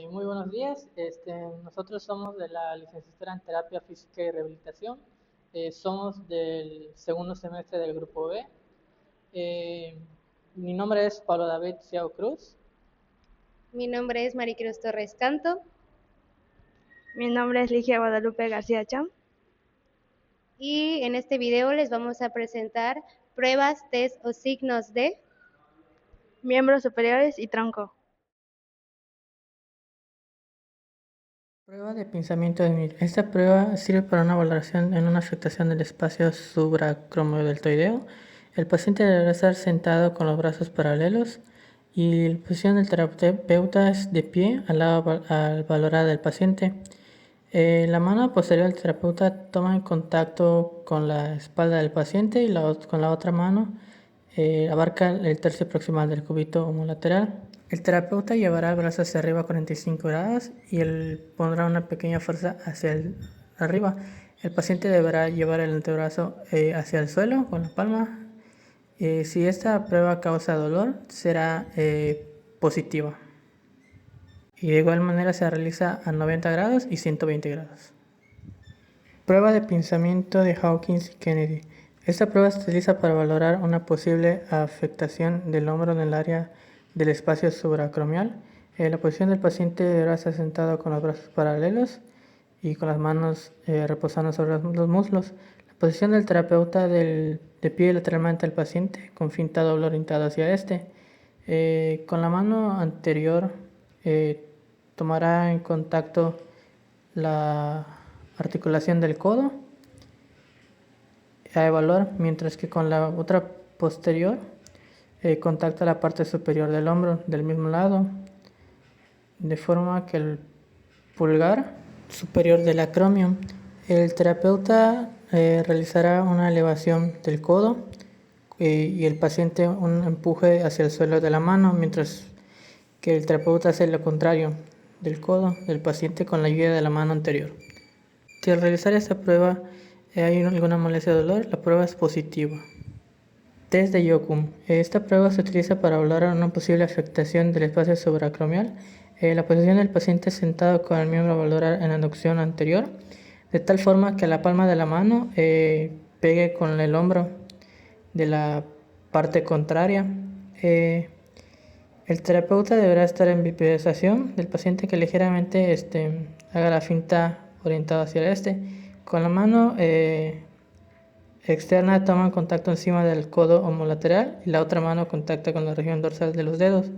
Muy buenos días. Nosotros somos de la licenciatura en Terapia Física y Rehabilitación. Somos del segundo semestre del Grupo B. Eh, Mi nombre es Pablo David Ciao Cruz. Mi nombre es Maricruz Torres Canto Mi nombre es Ligia Guadalupe García Cham. y en este video les vamos a presentar pruebas, test o signos de Miembros superiores y tronco. Prueba de pinzamiento de Mir. Esta prueba sirve para una valoración en una afectación del espacio supracromodeltoideo. El paciente deberá estar sentado con los brazos paralelos y la posición del terapeuta es de pie al valorar del paciente. La mano posterior del terapeuta toma en contacto con la espalda del paciente y con la otra mano abarca el tercio proximal del cúbito homolateral. El terapeuta llevará el brazo hacia arriba a 45 grados y él pondrá una pequeña fuerza hacia arriba. El paciente deberá llevar el antebrazo hacia el suelo con la palma. Si esta prueba causa dolor, será positiva. Y de igual manera se realiza a 90 grados y 120 grados. Prueba de pinzamiento de Hawkins y Kennedy. Esta prueba se utiliza para valorar una posible afectación del hombro en el área del espacio supracromial. La posición del paciente deberá estar sentado con los brazos paralelos y con las manos reposando sobre los muslos. La posición del terapeuta de pie lateralmente al paciente con finta doble orientada hacia este. Con la mano anterior tomará en contacto la articulación del codo a evaluar, mientras que con la otra posterior contacta la parte superior del hombro del mismo lado, de forma que el pulgar superior del acromion. El terapeuta realizará una elevación del codo y el paciente un empuje hacia el suelo de la mano, mientras que el terapeuta hace lo contrario del codo del paciente con la ayuda de la mano anterior. Si al realizar esta prueba hay alguna molestia o dolor, la prueba es positiva. Test de Yokum. Esta prueba se utiliza para valorar una posible afectación del espacio supracromial. La posición del paciente sentado con el miembro a valorar en aducción anterior, de tal forma que la palma de la mano pegue con el hombro de la parte contraria. El terapeuta deberá estar en bipedización del paciente que ligeramente haga la finta orientada hacia el este. Con la mano externa toma contacto encima del codo homolateral y la otra mano contacta con la región dorsal de los dedos.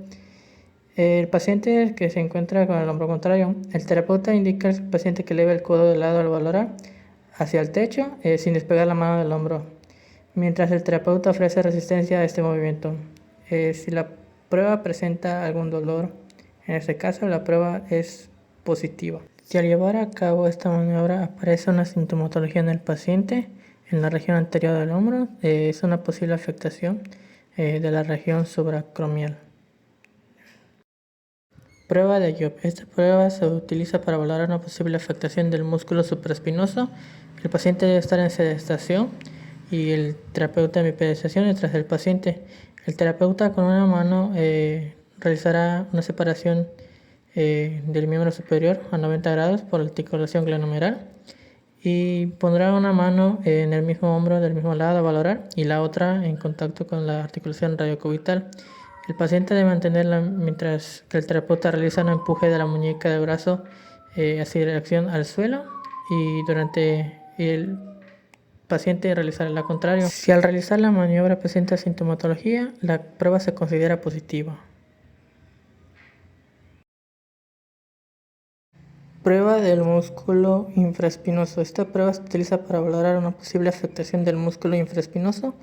El paciente que se encuentra con el hombro contrario, el terapeuta indica al paciente que eleve el codo de lado al valorar hacia el techo sin despegar la mano del hombro, mientras el terapeuta ofrece resistencia a este movimiento. Si la prueba presenta algún dolor, en este caso la prueba es positiva. Si al llevar a cabo esta maniobra aparece una sintomatología en el paciente en la región anterior del hombro, es una posible afectación de la región supracromial. Prueba de Job. Esta prueba se utiliza para valorar una posible afectación del músculo supraespinoso. El paciente debe estar en sedestación y el terapeuta en bipedización detrás del paciente. El terapeuta con una mano realizará una separación del miembro superior a 90 grados por la articulación glenohumeral y pondrá una mano en el mismo hombro del mismo lado a valorar y la otra en contacto con la articulación radiocubital. El paciente debe mantenerla mientras que el terapeuta realiza un empuje de la muñeca del brazo hacia dirección al suelo y durante el paciente realizará lo contrario. Si al realizar la maniobra presenta sintomatología, la prueba se considera positiva. Prueba del músculo infraespinoso. Esta prueba se utiliza para valorar una posible afectación del músculo infraespinoso.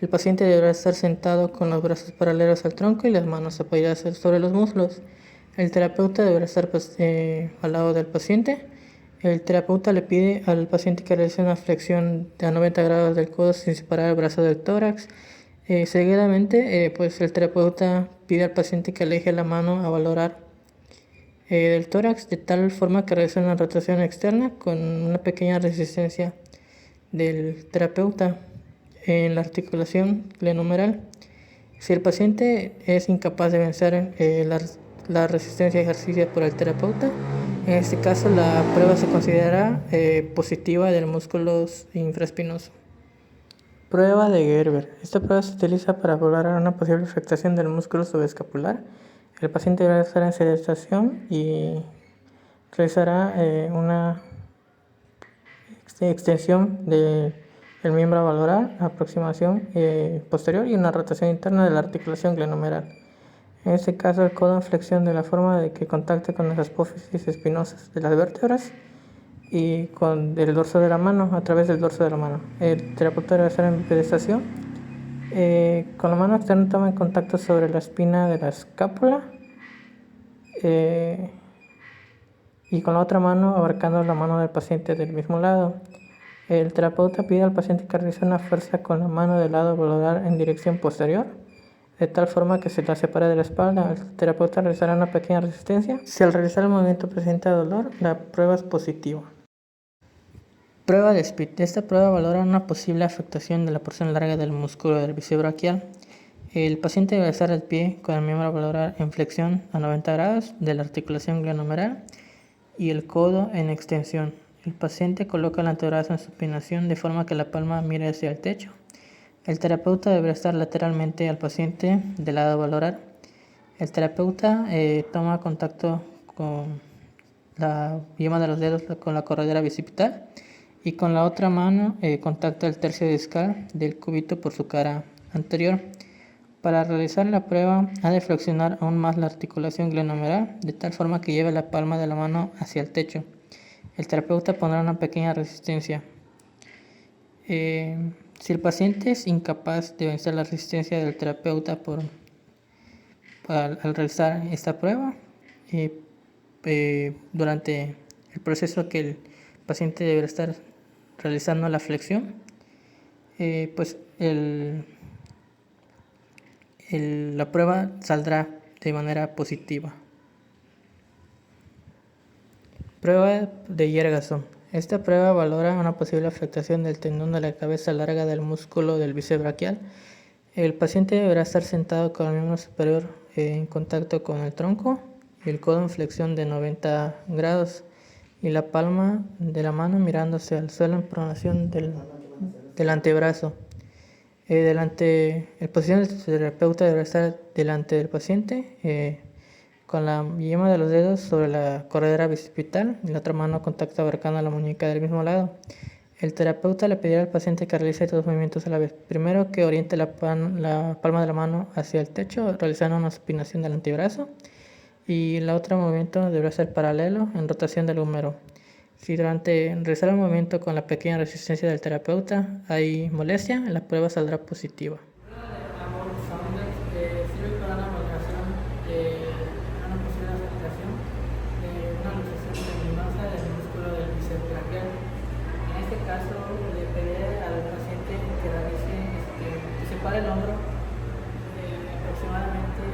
El paciente deberá estar sentado con los brazos paralelos al tronco y las manos apoyadas sobre los muslos. El terapeuta deberá estar al lado del paciente. El terapeuta le pide al paciente que realice una flexión a 90 grados del codo sin separar el brazo del tórax. Seguidamente, pues el terapeuta pide al paciente que aleje la mano a valorar del tórax de tal forma que realice una rotación externa con una pequeña resistencia del terapeuta en la articulación glenohumeral. Si el paciente es incapaz de vencer la la resistencia ejercida por el terapeuta. En este caso, la prueba se considera positiva del músculo infraespinoso. Prueba de Gerber. Esta prueba se utiliza para valorar una posible afectación del músculo subescapular. El paciente deberá estar en sedestación y realizará una extensión del miembro a valorar, aproximación posterior y una rotación interna de la articulación glenohumeral. En este caso, el codo en flexión de la forma de que contacte con las apófisis espinosas de las vértebras y con el dorso de la mano, a través del dorso de la mano. El terapeuta debe estar en pedestación. Con la mano externa toma en contacto sobre la espina de la escápula y con la otra mano abarcando la mano del paciente del mismo lado. El terapeuta pide al paciente que realice una fuerza con la mano del lado volar en dirección posterior, de tal forma que se la separe de la espalda. El terapeuta realizará una pequeña resistencia. Si al realizar el movimiento presenta dolor, la prueba es positiva. Prueba de Spit. Esta prueba valora una posible afectación de la porción larga del músculo del bíceps braquial. El paciente debe estar al pie con el miembro a valorar en flexión a 90 grados de la articulación glenohumeral y el codo en extensión. El paciente coloca el antebrazo en supinación de forma que la palma mire hacia el techo. El terapeuta deberá estar lateralmente al paciente del lado a valorar. El terapeuta toma contacto con la yema de los dedos con la corredera bicipital y con la otra mano contacta el tercio discal del cúbito por su cara anterior. Para realizar la prueba ha de flexionar aún más la articulación glenohumeral de tal forma que lleve la palma de la mano hacia el techo. El terapeuta pondrá una pequeña resistencia. Si el paciente es incapaz de vencer la resistencia del terapeuta al realizar esta prueba, durante el proceso que el paciente deberá estar realizando la flexión, pues la prueba saldrá de manera positiva. Prueba de Yergason. Esta prueba valora una posible afectación del tendón de la cabeza larga del músculo del bíceps braquial. El paciente deberá estar sentado con el miembro superior en contacto con el tronco y el codo en flexión de 90 grados y la palma de la mano mirándose al suelo en pronación del antebrazo. El posición del terapeuta deberá estar delante del paciente con la yema de los dedos sobre la corredera bicipital y la otra mano contacto abarcando la muñeca del mismo lado. El terapeuta le pedirá al paciente que realice dos movimientos a la vez. Primero, que oriente la palma de la mano hacia el techo, realizando una supinación del antebrazo. Y el otro movimiento deberá ser paralelo en rotación del húmero. Si durante realizar el movimiento con la pequeña resistencia del terapeuta hay molestia, la prueba saldrá positiva. Sirve para una valoración de una posible afectación de una luxación tendinosa del músculo del bíceps braquial. En este caso, le pediré al paciente que realice, que separe el hombro aproximadamente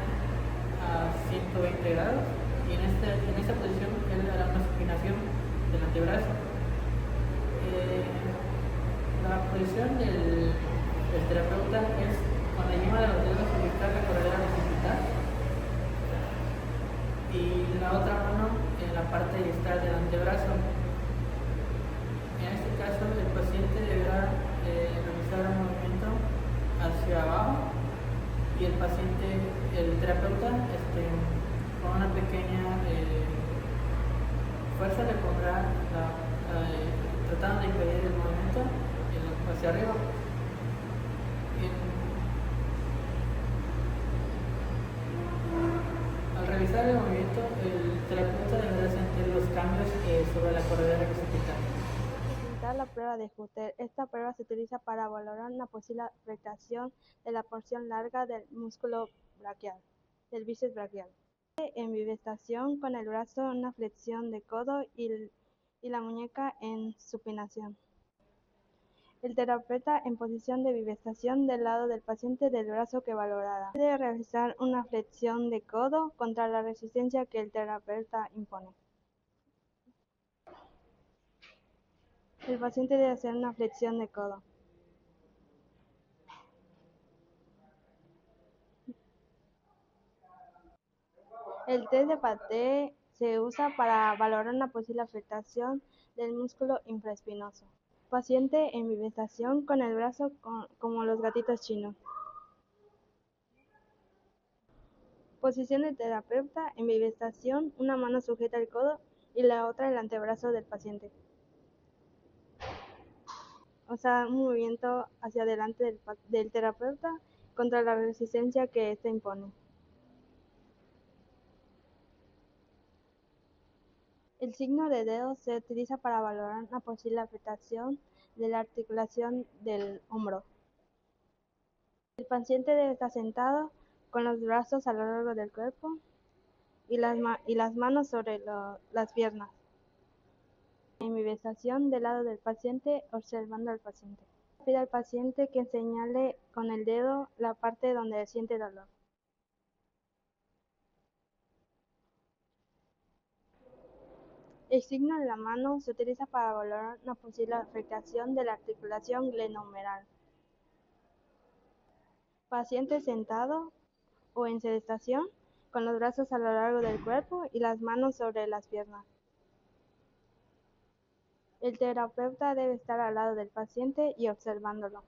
a 120 grados y en esta posición él hará una supinación del antebrazo. La posición del terapeuta es con la yema de los dedos ubicar la corredera bicipital y la otra mano en la parte distal del antebrazo. En este caso, el paciente deberá realizar un movimiento hacia abajo y el terapeuta, con una pequeña fuerza le pondrá, tratando de impedir el movimiento hacia arriba. Al realizar el movimiento, el terapeuta deberá sentir los cambios sobre la corredera bicipital. La prueba de Hutter. Esta prueba se utiliza para valorar una posible afectación de la porción larga del músculo braquial, del bíceps braquial. En bivestación con el brazo en una flexión de codo y la muñeca en supinación. El terapeuta en posición de bivestación del lado del paciente del brazo que valorará. Debe realizar una flexión de codo contra la resistencia que el terapeuta impone. El paciente debe hacer una flexión de codo. El test de Paté se usa para valorar una posible afectación del músculo infraespinoso. Paciente en bivestación con el brazo como los gatitos chinos. Posición del terapeuta en bivestación, una mano sujeta el codo y la otra el antebrazo del paciente. O sea, un movimiento hacia adelante del terapeuta contra la resistencia que éste impone. El signo de dedo se utiliza para valorar una posible afectación de la articulación del hombro. El paciente debe estar sentado con los brazos a lo largo del cuerpo y las manos sobre las piernas. En bivestación del lado del paciente, observando al paciente. Pide al paciente que señale con el dedo la parte donde siente dolor. El signo de la mano se utiliza para valorar una posible afectación de la articulación glenohumeral. Paciente sentado o en sedestación, con los brazos a lo largo del cuerpo y las manos sobre las piernas. El terapeuta debe estar al lado del paciente y observándolo.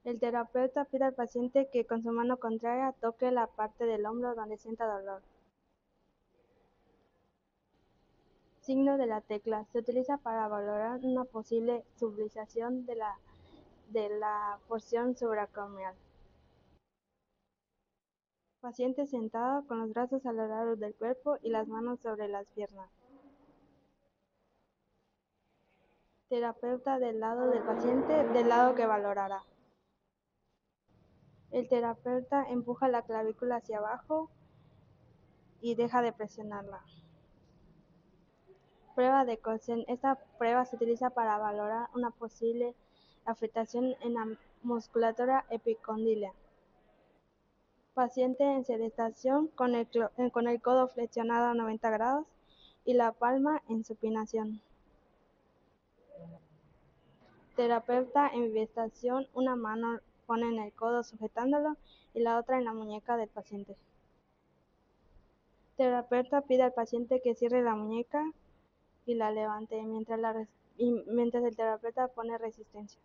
El terapeuta pide al paciente que con su mano contraria toque la parte del hombro donde sienta dolor. Signo de la tecla. Se utiliza para valorar una posible subluxación de la porción supracraneal. Paciente sentado con los brazos a lo largo del cuerpo y las manos sobre las piernas. Terapeuta del lado del paciente, del lado que valorará. El terapeuta empuja la clavícula hacia abajo y deja de presionarla. Prueba de Colson. Esta prueba se utiliza para valorar una posible afectación en la musculatura epicondílea. Paciente en sedestación con el codo flexionado a 90 grados y la palma en supinación. Terapeuta en bivestación, una mano pone en el codo sujetándolo y la otra en la muñeca del paciente. Terapeuta pide al paciente que cierre la muñeca y la levante mientras el terapeuta pone resistencia.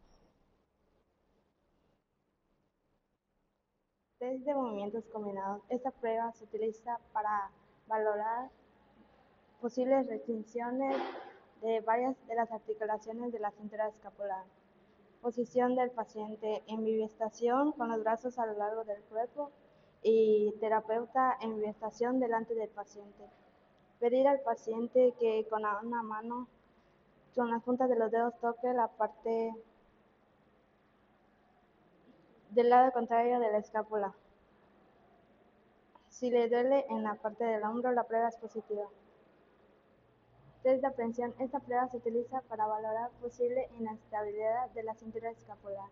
Test de movimientos combinados. Esta prueba se utiliza para valorar posibles restricciones de varias de las articulaciones de la cintura escapular. Posición del paciente en bivestación con los brazos a lo largo del cuerpo y terapeuta en bivestación delante del paciente. Pedir al paciente que con una mano, con las puntas de los dedos, toque la parte del lado contrario de la escápula. Si le duele en la parte del hombro, la prueba es positiva. Test de aprensión. Esta prueba se utiliza para valorar posible inestabilidad de la cintura escapular.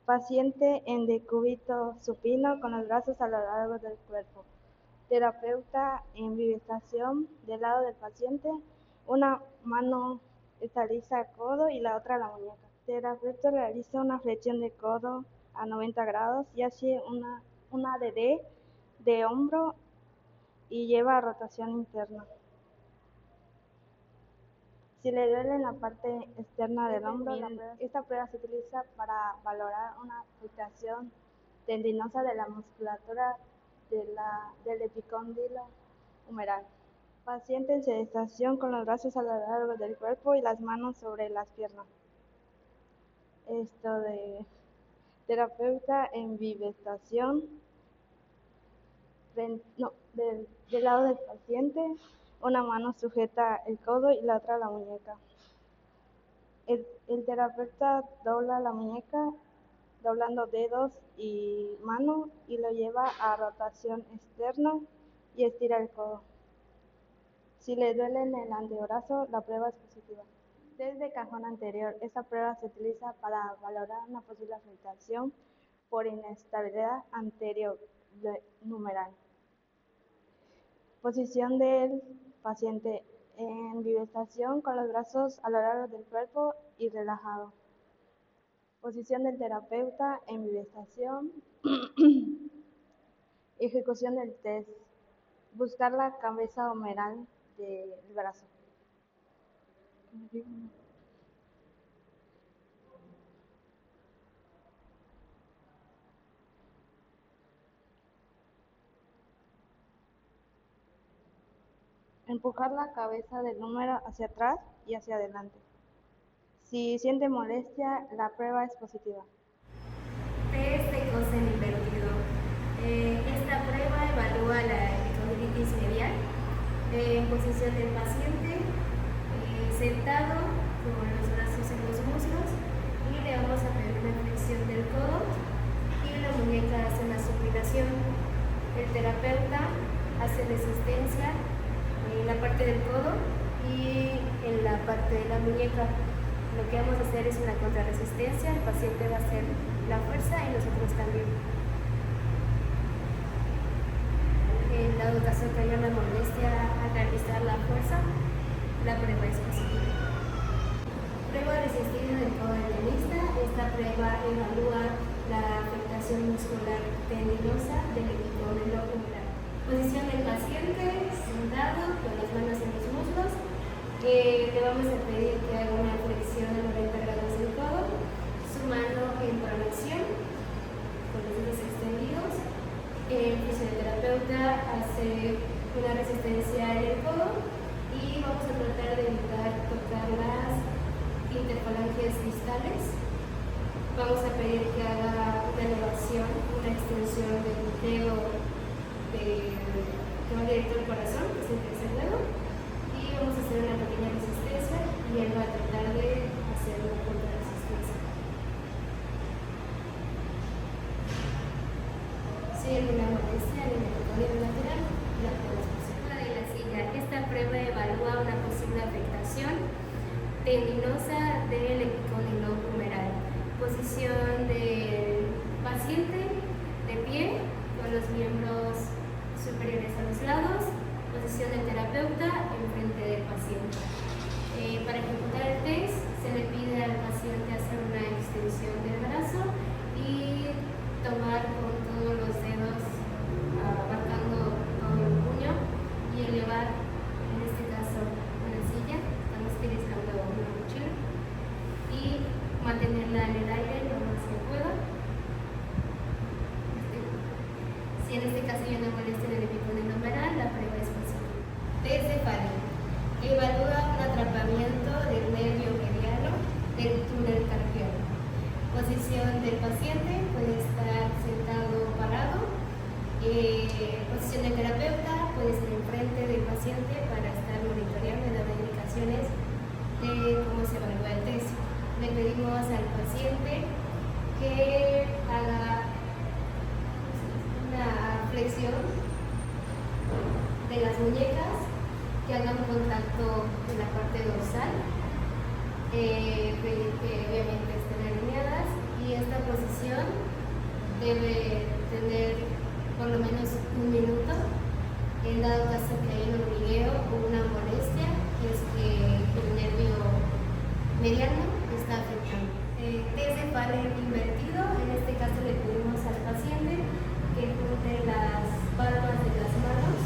Paciente en decúbito supino con los brazos a lo largo del cuerpo. Terapeuta en bivestación del lado del paciente, una mano estabiliza el codo y la otra la muñeca. Terapeuta realiza una flexión de codo a 90 grados y hace una de hombro y lleva a rotación interna. Si le duele en la parte externa del hombro, esta prueba se utiliza para valorar una afectación tendinosa de la musculatura del epicóndilo humeral. Paciente en sedestación con los brazos a lo largo del cuerpo y las manos sobre las piernas. Terapeuta en bivestación del lado del paciente, una mano sujeta el codo y la otra la muñeca. El terapeuta dobla la muñeca, doblando dedos y mano, y lo lleva a rotación externa y estira el codo. Si le duele en el antebrazo, la prueba es positiva. Test de cajón anterior. Esta prueba se utiliza para valorar una posible afectación por inestabilidad anterionumeral. Posición del paciente en bivestación con los brazos a lo largo del cuerpo y relajado. Posición del terapeuta en bivestación. Ejecución del test. Buscar la cabeza humeral del brazo. Empujar la cabeza del número hacia atrás y hacia adelante. Si siente molestia, la prueba es positiva. Test de Cosen invertido. Esta prueba evalúa la epicondilitis medial en posición del paciente, sentado con los brazos en los muslos, y le vamos a pedir una flexión del codo y la muñeca hace una supinación. El terapeuta hace resistencia en la parte del codo y en la parte de la muñeca. Lo que vamos a hacer es una contrarresistencia, el paciente va a hacer la fuerza y nosotros también. En dado caso que haya una molestia al realizar la fuerza, la prueba es positiva. Prueba resistida del codo del tenista. Esta prueba evalúa la afectación muscular tendinosa del epicóndilo humeral. Posición del paciente, sentado, con las manos en los muslos. Le vamos a pedir que haga una flexión a 90 grados del codo, su mano en pronación, con los dedos extendidos. El fisioterapeuta hace una resistencia en el codo y vamos a tratar de evitar tocar las interfalanges distales. Vamos a pedir que haga una elevación, una extensión del dedo que va directo al corazón, que es el tercer dedo. Vamos a hacer una pequeña resistencia y él va a tratar de hacer una contrarresistencia. Si hay alguna molestia en el epicóndilo lateral, la prueba es positiva. De la silla. Esta prueba evalúa una posible afectación tendinosa del epicóndilo humeral. Posición del paciente de pie con los miembros superiores a los lados. Posición del terapeuta enfrente del paciente. Para ejecutar el test se le pide al paciente hacer una extensión del brazo y tomar con todos los dedos abarcando todo el puño y elevar, en este caso una silla, estamos utilizando una mochila, y mantenerla en el aire lo más que pueda. Si en este caso hay una molestia en el epicóndilo humeral, la prueba es positiva. Test de Falling. Evalúa un atrapamiento del nervio mediano del túnel carpiano. Posición del paciente, puede estar sentado o parado. Posición del terapeuta, puede estar enfrente del paciente para estar monitoreando y dando indicaciones de cómo se evalúa el test. Le pedimos al paciente que haga una flexión de las muñecas, que hagan contacto en la parte dorsal, pedir que obviamente estén alineadas, y esta posición debe tener por lo menos un minuto. En dado caso que haya un hormigueo o una molestia, es que el nervio mediano está afectando. Test de Falling invertido. En este caso le pedimos al paciente que junte las palmas de las manos,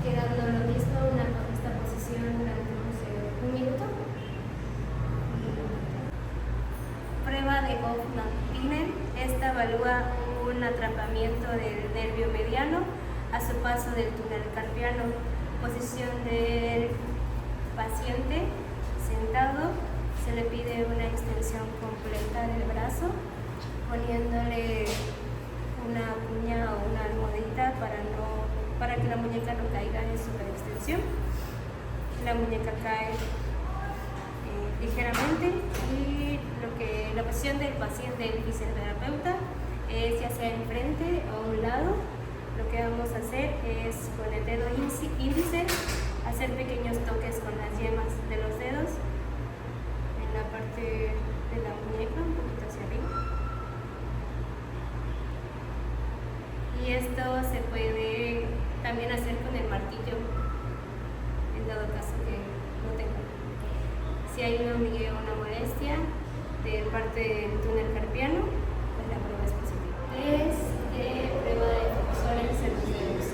quedando lo mismo esta posición durante un minuto. Prueba de Hoffmann-Pinnen. Esta evalúa un atrapamiento del nervio mediano a su paso del túnel carpiano. Posición del paciente sentado, se le pide una extensión completa del brazo, poniéndole una cuña o una almohadita para que la muñeca no caiga en superextensión. La muñeca cae ligeramente, y la posición del paciente, del fisioterapeuta, es ya sea enfrente o a un lado. Lo que vamos a hacer es con el dedo índice hacer pequeños toques con las yemas de los dedos en la parte de la muñeca, un poquito hacia arriba. Y esto se puede también hacer con el martillo, en dado caso que no tenga. Si hay un hormigueo o una molestia de parte del túnel carpiano, pues la prueba es positiva. Es de prueba de flexores en los dedos.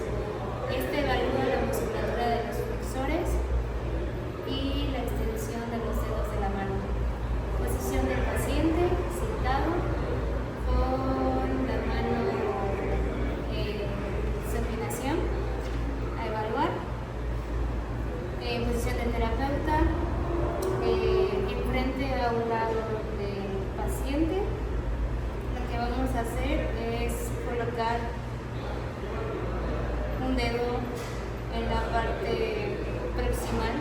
Este un dedo en la parte proximal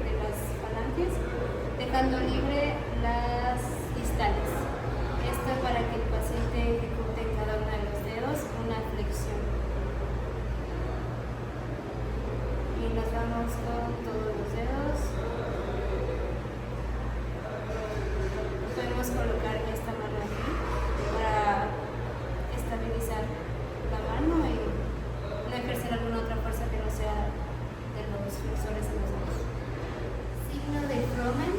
de las falanges, dejando libre las distales. Esto para que el paciente ejecute en cada uno de los dedos una flexión. Y nos vamos con todos los dedos. Podemos colocar esta mano aquí para estabilizar la mano y no ejercer alguna otra fuerza que no sea de los flexores en los dedos. Signo de Fromen.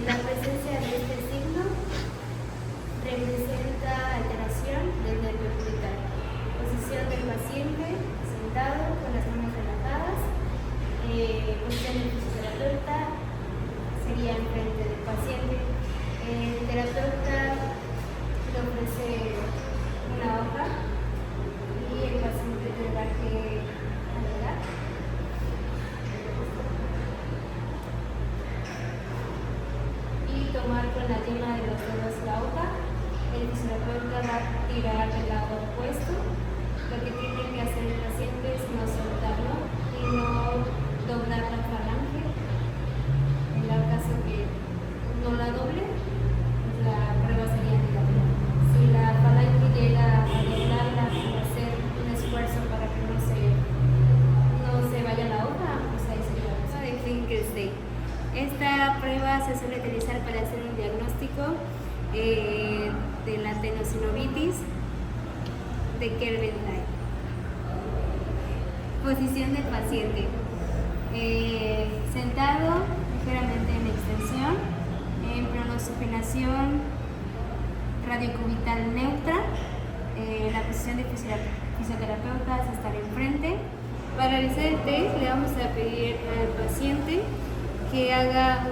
La presencia de este signo representa alteración del nervio cubital. Posición del paciente sentado con las manos relajadas. Posición del fisioterapeuta sería enfrente del paciente. El terapeuta le ofrece una hoja y el paciente tendrá que alargar. Y tomar con la yema de los dedos la hoja. El fisioterapeuta va a tirar del lado opuesto. Lo que tiene que hacer el paciente es no soltarlo y no doblar la falange. En el caso que no la doble, pues la prueba sería negativa. Si la falange llega a doblarla y hacer un esfuerzo para que no se vaya la hoja, pues ahí sería la prueba de Finkelstein. Esta prueba se suele utilizar para hacer un diagnóstico de la tenosinovitis de Kerbenheim. Posición del paciente. Sentado, ligeramente en extensión, en pronosupinación radiocubital neutra. La posición de fisioterapeuta es estar enfrente. Para realizar el test le vamos a pedir al paciente que haga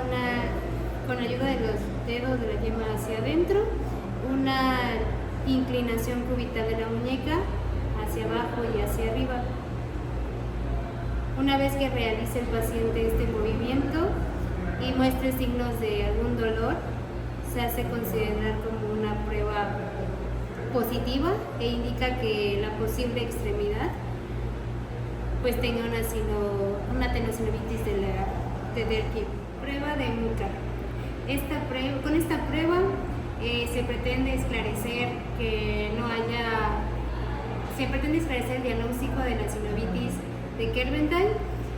con ayuda de los dedos de la yema hacia adentro, una inclinación cubital de la muñeca hacia abajo y hacia arriba. Una vez que realice el paciente este movimiento y muestre signos de algún dolor, se hace considerar como una prueba positiva e indica que la posible extremidad pues tenga una tenosinovitis de Derkip. Prueba de Mucha. Con esta prueba se pretende esclarecer el diagnóstico de la sinovitis de Kerbenheim,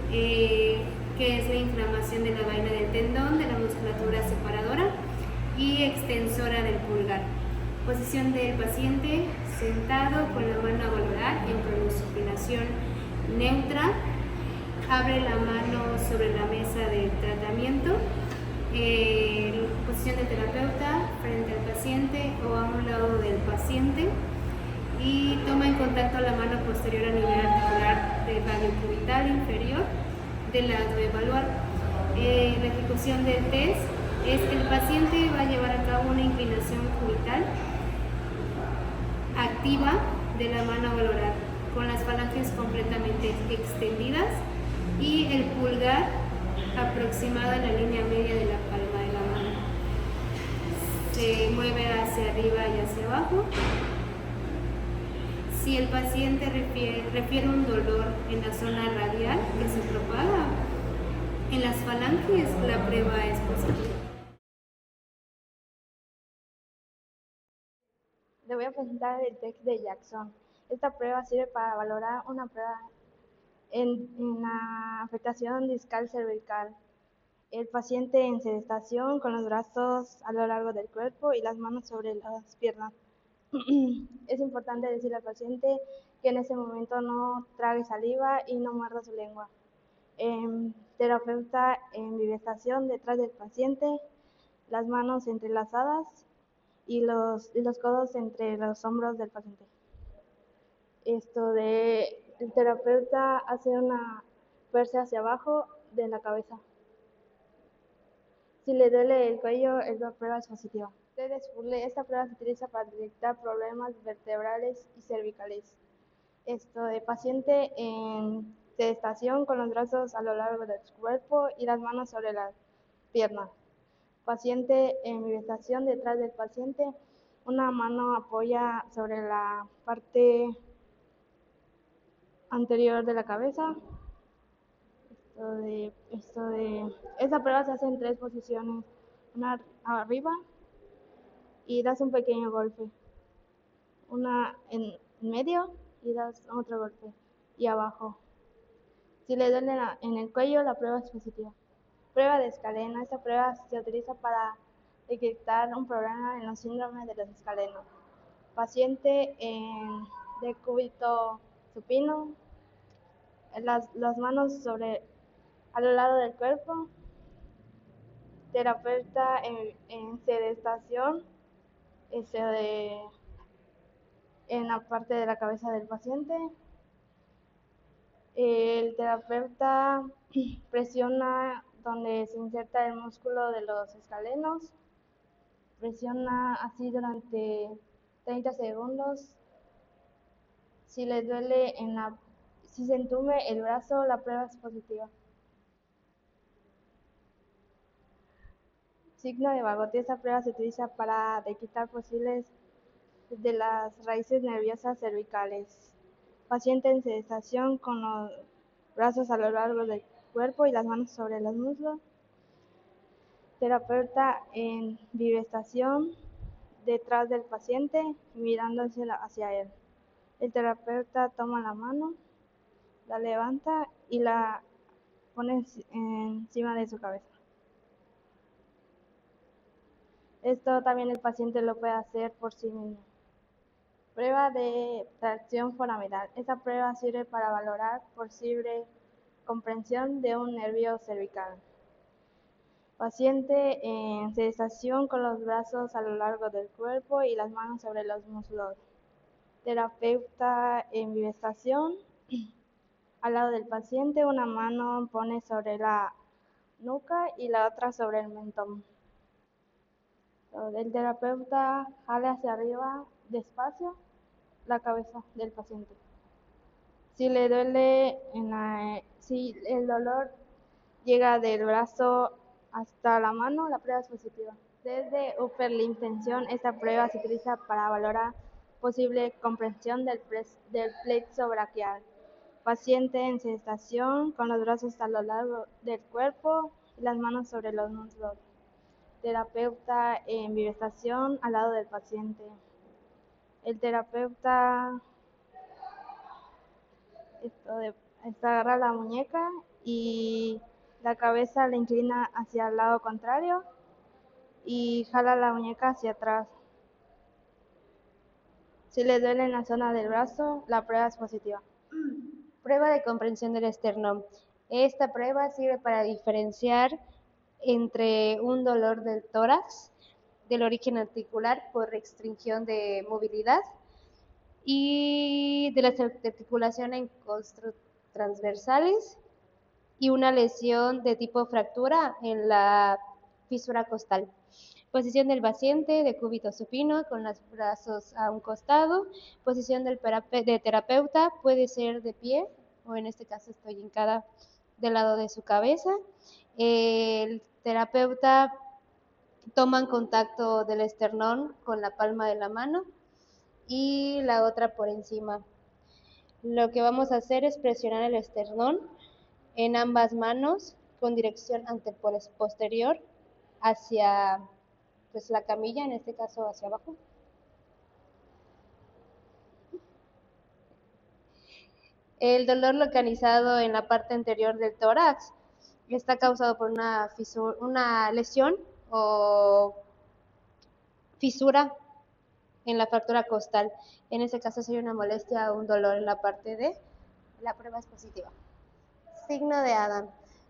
que es la inflamación de la vaina del tendón, de la musculatura separadora y extensora del pulgar. Posición del paciente sentado con la mano a valorar en pronosupinación neutra. Abre la mano sobre la mesa del tratamiento. Posición del terapeuta frente al paciente o a un lado del paciente. Y toma en contacto la mano posterior a nivel articular del radio cubital inferior del lado de evaluar. La ejecución del test es que el paciente va a llevar a cabo una inclinación cubital activa de la mano a valorar, con las falanges completamente extendidas y el pulgar aproximado a la línea media de la palma de la mano. Se mueve hacia arriba y hacia abajo. Si el paciente refiere un dolor en la zona radial que se propaga en las falanges, la prueba es positiva. Le voy a presentar el test de Jackson. Esta prueba sirve para valorar una prueba en la afectación discal cervical. El paciente en sedestación con los brazos a lo largo del cuerpo y las manos sobre las piernas. Es importante decirle al paciente que en ese momento no trague saliva y no muerda su lengua. Terapeuta en bivestación detrás del paciente, las manos entrelazadas y los codos entre los hombros del paciente. El terapeuta hace una fuerza hacia abajo de la cabeza. Si le duele el cuello, la prueba es positiva. Esta prueba se utiliza para detectar problemas vertebrales y cervicales. De paciente en sedestación con los brazos a lo largo del cuerpo y las manos sobre las piernas. Paciente en bivestación detrás del paciente, una mano apoya sobre la parte anterior de la cabeza. Esta prueba se hace en 3 posiciones, una arriba y das un pequeño golpe, una en medio y das otro golpe y abajo. Si le duele en el cuello, la prueba es positiva. Prueba de escaleno. Esta prueba se utiliza para detectar un problema en los síndromes de los escalenos. Paciente de cúbito supino, las manos a lo largo del cuerpo, terapeuta en sedestación, en la parte de la cabeza del paciente. El terapeuta presiona donde se inserta el músculo de los escalenos, presiona así durante 30 segundos. Si le duele si se entume el brazo, la prueba es positiva. Signo de Bagotti. Esta prueba se utiliza para detectar posibles de las raíces nerviosas cervicales. Paciente en sedestación con los brazos a lo largo del cuerpo y las manos sobre los muslos. Terapeuta en bivestación detrás del paciente, mirándose hacia él. El terapeuta toma la mano, la levanta y la pone encima de su cabeza. Esto también el paciente lo puede hacer por sí mismo. Prueba de tracción foraminal. Esta prueba sirve para valorar posible comprensión de un nervio cervical. Paciente en sedestación con los brazos a lo largo del cuerpo y las manos sobre los muslos. Terapeuta en bivestación. Al lado del paciente, una mano pone sobre la nuca y la otra sobre el mentón. El terapeuta jala hacia arriba despacio la cabeza del paciente. Si le duele si el dolor llega del brazo hasta la mano, la prueba es positiva. Desde upper limb tension, esta prueba se utiliza para valorar posible comprensión del plexo braquial. Paciente en sedestación con los brazos a lo largo del cuerpo y las manos sobre los muslos. Terapeuta en bivestación al lado del paciente. El terapeuta agarra la muñeca y la cabeza la inclina hacia el lado contrario y jala la muñeca hacia atrás. Si le duele en la zona del brazo, la prueba es positiva. Prueba de comprensión del esternón. Esta prueba sirve para diferenciar entre un dolor del tórax, del origen articular por restricción de movilidad y de las articulaciones transversales y una lesión de tipo fractura en la fisura costal. Posición del paciente de cúbito supino con los brazos a un costado. Posición del terapeuta puede ser de pie o en este caso estoy hincada del lado de su cabeza. El terapeuta toma en contacto del esternón con la palma de la mano y la otra por encima. Lo que vamos a hacer es presionar el esternón en ambas manos con dirección anteposterior hacia la camilla, en este caso hacia abajo. El dolor localizado en la parte anterior del tórax está causado por una lesión o fisura en la fractura costal. En este caso sería una molestia o un dolor en la parte de la prueba es positiva. Signo de Adam.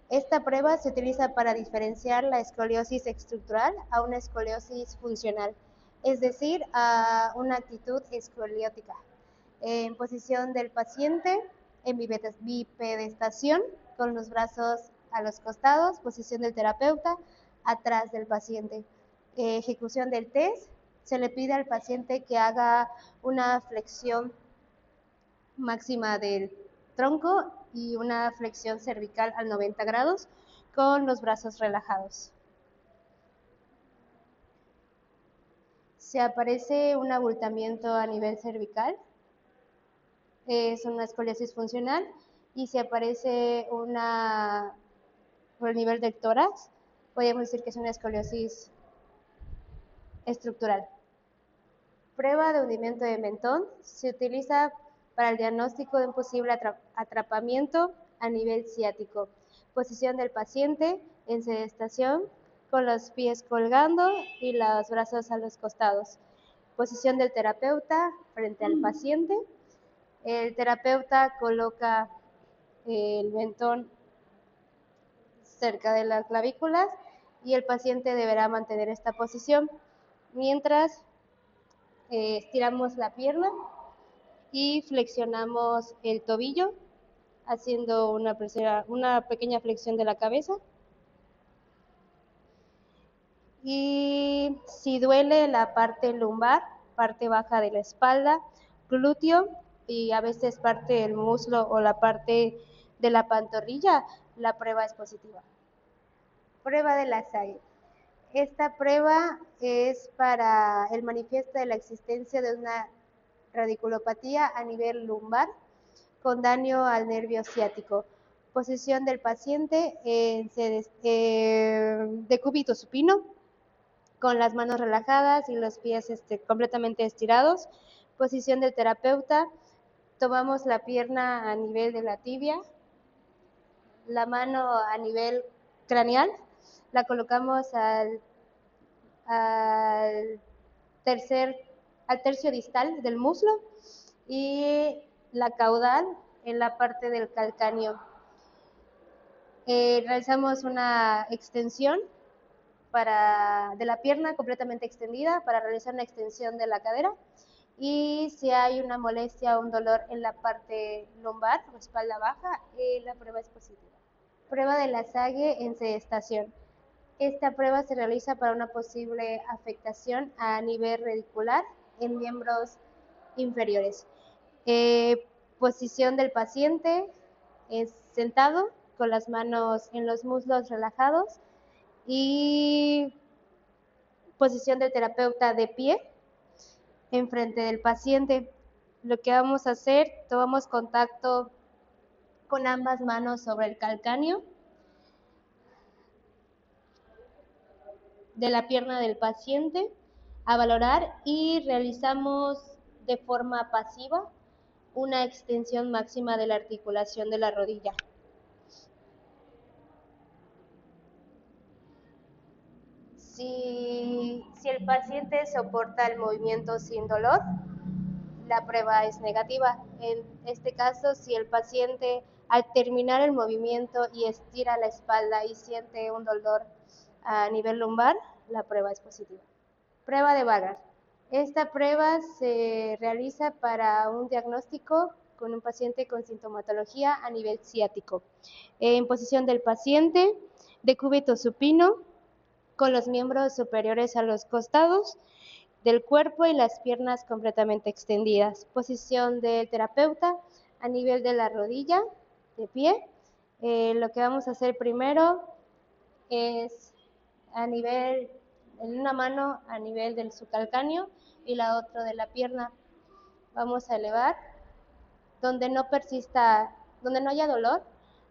Esta prueba se utiliza para diferenciar la escoliosis estructural a una escoliosis funcional, es decir, a una actitud escoliótica. En posición del paciente, en bipedestación, con los brazos a los costados, posición del terapeuta, atrás del paciente. Ejecución del test, se le pide al paciente que haga una flexión máxima del tronco y una flexión cervical al 90 grados con los brazos relajados. Se aparece un abultamiento a nivel cervical. es una escoliosis funcional, y si aparece por el nivel del tórax, podríamos decir que es una escoliosis estructural. Prueba de hundimiento de mentón se utiliza para el diagnóstico de un posible atrapamiento a nivel ciático. Posición del paciente en sedestación con los pies colgando y los brazos a los costados. Posición del terapeuta frente al paciente. El terapeuta coloca el mentón cerca de las clavículas y el paciente deberá mantener esta posición mientras estiramos la pierna y flexionamos el tobillo haciendo una pequeña flexión de la cabeza. Y si duele la parte lumbar, parte baja de la espalda, glúteo y a veces parte del muslo o la parte de la pantorrilla, la prueba es positiva. Prueba de Lasalle. Esta prueba es para el manifiesto de la existencia de una radiculopatía a nivel lumbar con daño al nervio ciático. Posición del paciente de cúbito supino, con las manos relajadas y los pies completamente estirados. Posición del terapeuta, tomamos la pierna a nivel de la tibia, la mano a nivel craneal, la colocamos al tercio distal del muslo y la caudal en la parte del calcáneo. Realizamos una extensión de la pierna completamente extendida para realizar una extensión de la cadera, y si hay una molestia o un dolor en la parte lumbar o espalda baja, la prueba es positiva. Prueba de Lasalle en sedestación. Esta prueba se realiza para una posible afectación a nivel radicular en miembros inferiores. Posición del paciente es sentado con las manos en los muslos relajados, y posición del terapeuta de pie enfrente del paciente. Lo que vamos a hacer, tomamos contacto con ambas manos sobre el calcáneo de la pierna del paciente a valorar, y realizamos de forma pasiva una extensión máxima de la articulación de la rodilla. Si el paciente soporta el movimiento sin dolor, la prueba es negativa. En este caso, si el paciente al terminar el movimiento y estira la espalda y siente un dolor a nivel lumbar, la prueba es positiva. Prueba de Vagar. Esta prueba se realiza para un diagnóstico con un paciente con sintomatología a nivel ciático. En posición del paciente de cúbito supino, con los miembros superiores a los costados del cuerpo y las piernas completamente extendidas. Posición del terapeuta a nivel de la rodilla, de pie. Lo que vamos a hacer primero es en una mano a nivel del subcalcáneo y la otra de la pierna. Vamos a elevar. Donde no haya dolor,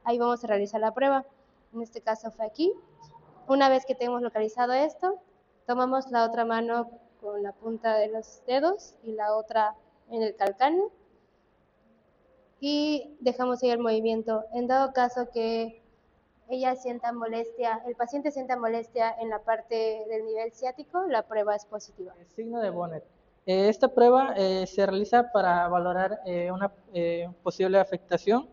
ahí vamos a realizar la prueba. En este caso fue aquí. Una vez que tenemos localizado esto, tomamos la otra mano con la punta de los dedos y la otra en el calcáneo y dejamos ahí el movimiento. En dado caso que el paciente sienta molestia en la parte del nivel ciático, la prueba es positiva. El signo de Bonnet. Esta prueba se realiza para valorar una posible afectación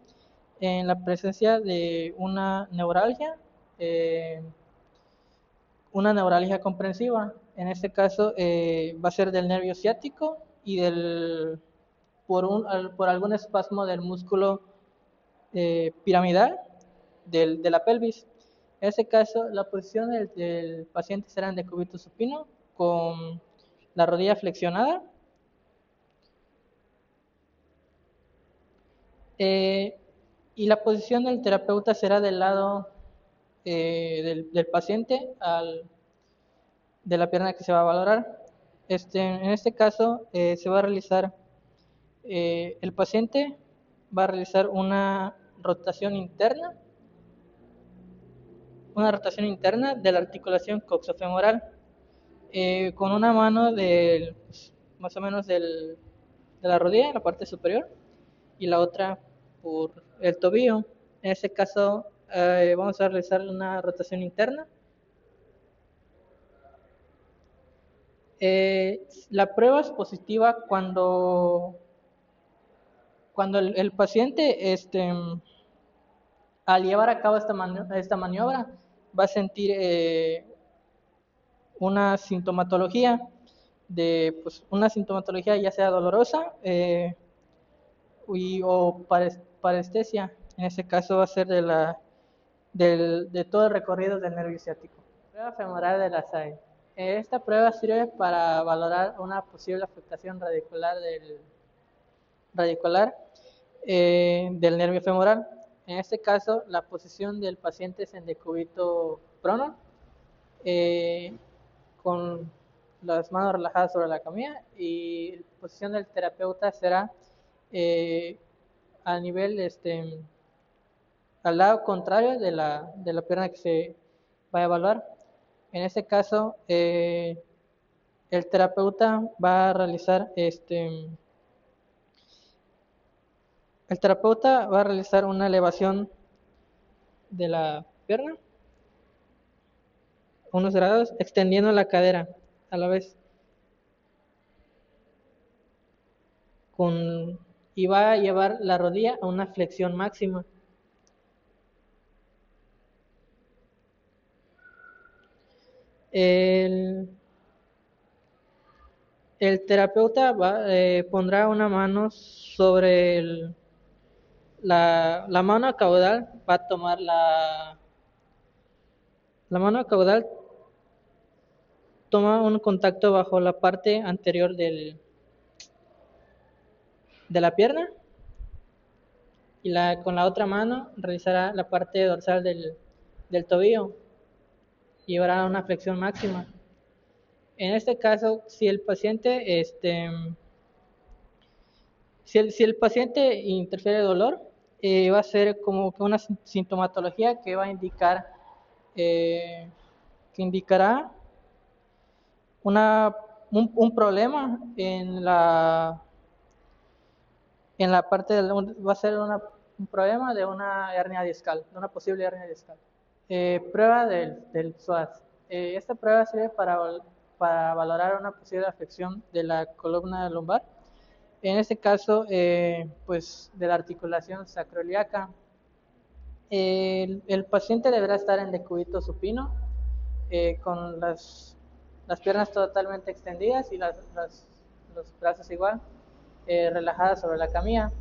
en la presencia de una neuralgia comprensiva. En este caso va a ser del nervio ciático y por algún espasmo del músculo piramidal de la pelvis. En este caso, la posición del paciente será en decúbito supino con la rodilla flexionada. Y la posición del terapeuta será del lado del paciente de la pierna que se va a valorar. En este caso se va a realizar El paciente va a realizar rotación interna, una rotación interna de la articulación coxofemoral, con una mano más o menos de la rodilla, la parte superior, y la otra por el tobillo. En este caso vamos a realizar una rotación interna. La prueba es positiva cuando el paciente, al llevar a cabo esta maniobra, va a sentir una sintomatología una sintomatología ya sea dolorosa o parestesia. En este caso va a ser de todo el recorrido del nervio ciático. Prueba femoral de la SAE. Esta prueba sirve para valorar una posible afectación del nervio femoral. En este caso, la posición del paciente es en decúbito prono, con las manos relajadas sobre la camilla, y la posición del terapeuta será a nivel, al lado contrario de la pierna que se va a evaluar. En este caso, el terapeuta va a realizar una elevación de la pierna unos grados, extendiendo la cadera a la vez, y va a llevar la rodilla a una flexión máxima. El terapeuta pondrá una mano sobre la mano caudal, va a tomar la mano caudal, toma un contacto bajo la parte anterior de la pierna, y con la otra mano realizará la parte dorsal del tobillo y llevará a una flexión máxima. En este caso, si el paciente interfiere dolor, va a ser como que una sintomatología que va a indicará un problema en la parte va a ser un problema de una hernia discal, de una posible hernia discal. Prueba del psoas. Esta prueba sirve para valorar una posible afección de la columna lumbar. En este caso, pues de la articulación sacroiliaca. El paciente deberá estar en decúbito supino, con las piernas totalmente extendidas y los brazos igual, relajadas sobre la camilla.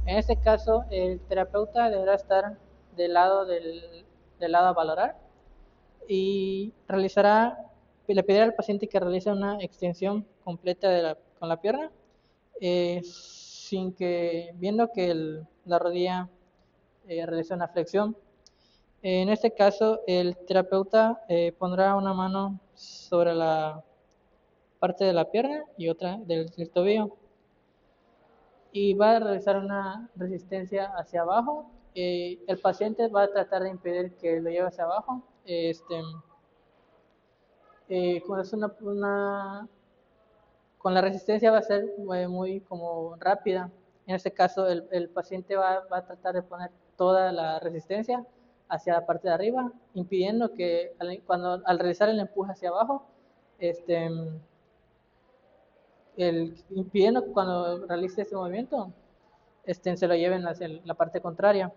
En este caso, el terapeuta deberá estar del lado a valorar, y le pedirá al paciente que realice una extensión completa con la pierna, viendo que la rodilla realiza una flexión. En este caso, el terapeuta pondrá una mano sobre la parte de la pierna y otra del tobillo, y va a realizar una resistencia hacia abajo. El paciente va a tratar de impedir que lo lleve hacia abajo. Con la resistencia va a ser muy como rápida. En este caso, el paciente va a tratar de poner toda la resistencia hacia la parte de arriba, impidiendo que al realizar el empuje hacia abajo, impidiendo que cuando realice este movimiento, se lo lleven hacia la parte contraria.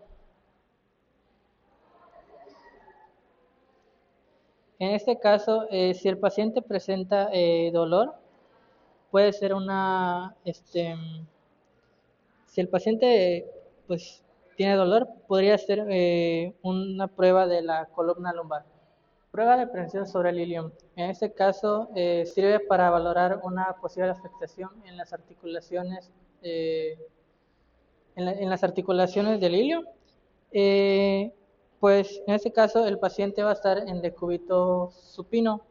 En este caso, si el paciente presenta dolor, puede ser si el paciente pues tiene dolor, podría ser una prueba de la columna lumbar. Prueba de presión sobre el ilium. En este caso, sirve para valorar una posible afectación en las articulaciones del ilium. Pues en este caso, el paciente va a estar en decúbito supino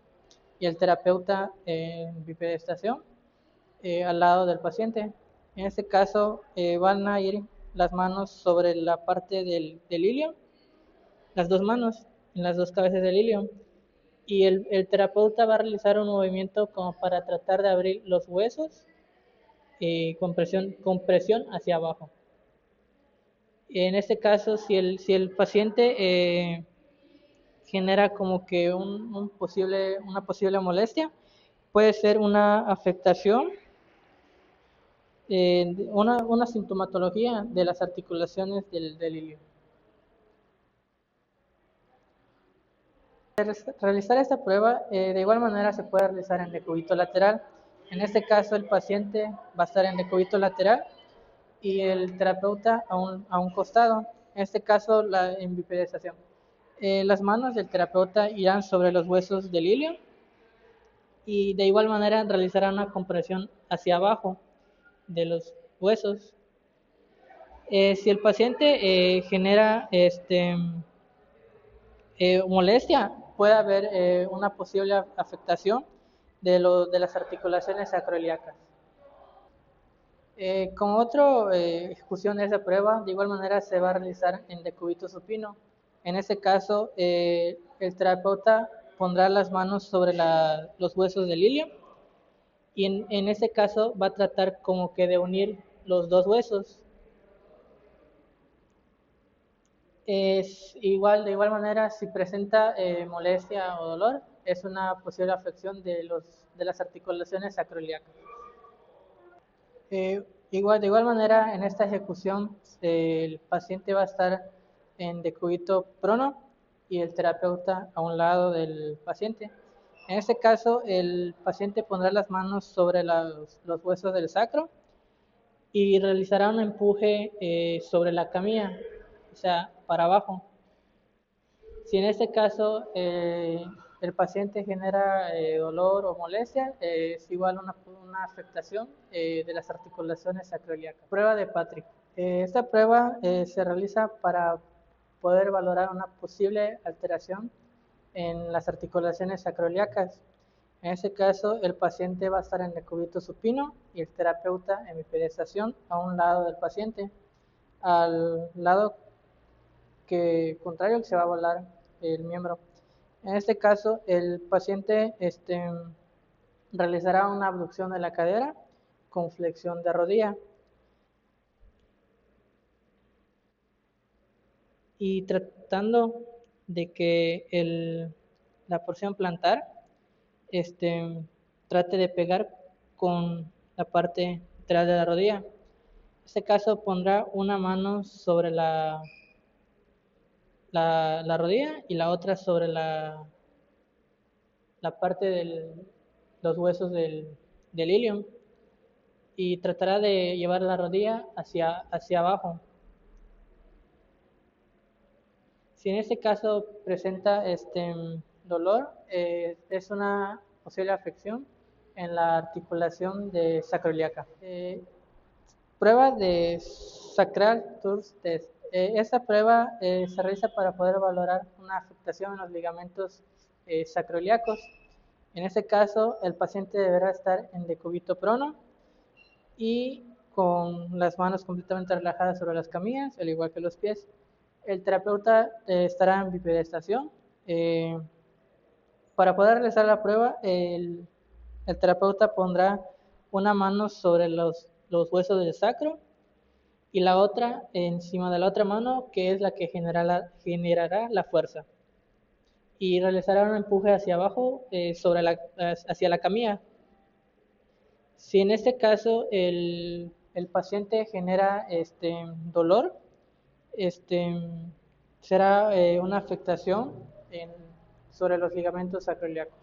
y el terapeuta en bipedestación al lado del paciente. En este caso van a ir las manos sobre la parte del ilion, las dos manos en las dos cabezas del ilion, y el terapeuta va a realizar un movimiento como para tratar de abrir los huesos con presión hacia abajo. En este caso, si el paciente genera como que una posible molestia, puede ser una afectación, una sintomatología de las articulaciones del ilio. Realizar esta prueba de igual manera se puede realizar en decúbito lateral. En este caso el paciente va a estar en decúbito lateral y el terapeuta a un costado. En este caso la en bipedización. Las manos del terapeuta irán sobre los huesos del ilio y de igual manera realizará una compresión hacia abajo de los huesos. Si el paciente genera molestia, puede haber una posible afectación de las articulaciones sacroiliacas. Como otra ejecución de esa prueba, de igual manera se va a realizar en decúbito supino. En este caso, el terapeuta pondrá las manos sobre los huesos del ilio y en este caso va a tratar como que de unir los dos huesos. De igual manera, si presenta molestia o dolor, es una posible afección de las articulaciones sacroiliacas. De igual manera, en esta ejecución, el paciente va a estar en decúbito prono y el terapeuta a un lado del paciente. En este caso, el paciente pondrá las manos sobre los huesos del sacro y realizará un empuje sobre la camilla, o sea, para abajo. Si en este caso el paciente genera dolor o molestia, es igual una afectación de las articulaciones sacroiliacas. Prueba de Patrick. Esta prueba se realiza para poder valorar una posible alteración en las articulaciones sacroiliacas. En este caso, el paciente va a estar en decúbito supino y el terapeuta en bipedización a un lado del paciente. Al lado contrario que se va a volar el miembro. En este caso, el paciente realizará una abducción de la cadera con flexión de rodilla. Y tratando de que la porción plantar trate de pegar con la parte detrás de la rodilla. En este caso pondrá una mano sobre la rodilla y la otra sobre la parte de los huesos del ilium y tratará de llevar la rodilla hacia abajo. Si en este caso presenta dolor, es una posible afección en la articulación de sacroiliaca. Prueba de Sacral Tours Test. Esta prueba se realiza para poder valorar una afectación en los ligamentos sacroiliacos. En este caso, el paciente deberá estar en decúbito prono y con las manos completamente relajadas sobre las camillas, al igual que los pies. El terapeuta estará en bipedización. Para poder realizar la prueba, el terapeuta pondrá una mano sobre los huesos del sacro y la otra encima de la otra mano, que es la que generará la fuerza. Y realizará un empuje hacia abajo hacia la camilla. Si en este caso el paciente genera dolor, será una afectación sobre los ligamentos sacroiliacos.